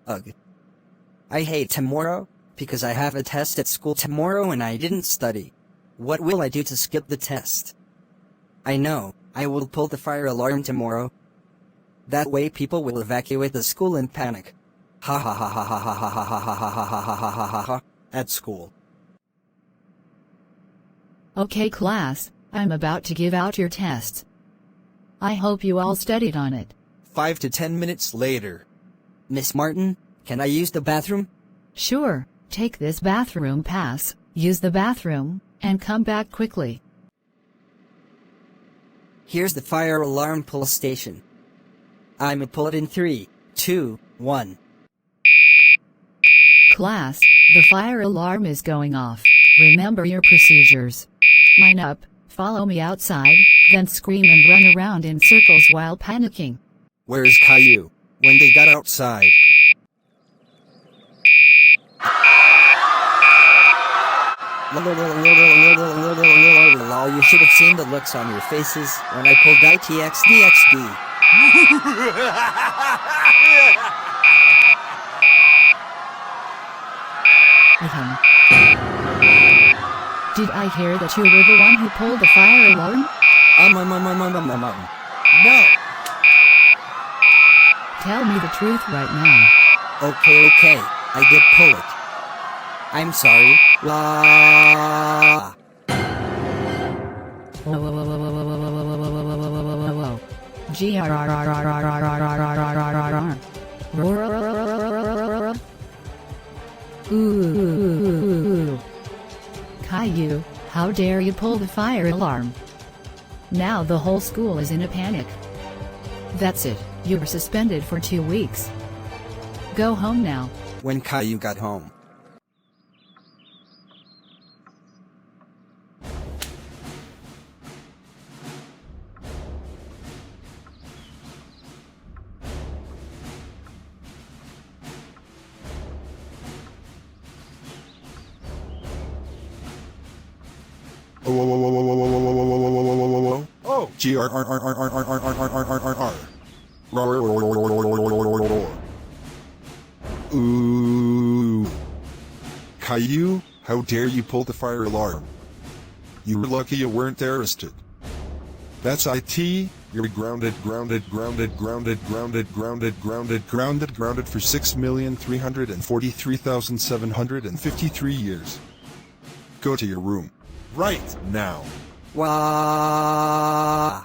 Ugh. I hate tomorrow, because I have a test at school tomorrow and I didn't study. What will I do to skip the test? I know, I will pull the fire alarm tomorrow. That way people will evacuate the school in panic. Ha ha ha ha ha ha ha ha ha ha ha ha ha ha ha ha at school. Okay class, I'm about to give out your tests. I hope you all studied on it. 5 to 10 minutes later. Miss Martin, can I use the bathroom? Sure, take this bathroom pass, use the bathroom, and come back quickly. Here's the fire alarm pull station. I'ma pull it in 3, 2, 1. Class, the fire alarm is going off. Remember your procedures. Line up, follow me outside, then scream and run around in circles while panicking. Where is Caillou? When they got outside. You should have seen the looks on your faces when I pulled ITXDXD. Did I hear that you were the one who pulled the fire alarm? No! Tell me the truth right now. Okay, I did pull it. I'm sorry. La. Ooh. Caillou, how dare you pull the fire alarm? Now the whole school is in a panic. That's it, you're suspended for 2 weeks. Go home now. When Caillou got home. Oh, Ooh. Caillou, how dare you pull the fire alarm? You were lucky you weren't arrested. That's IT, you're grounded for 6,343,753 years. Go to your room. Right now. Wah.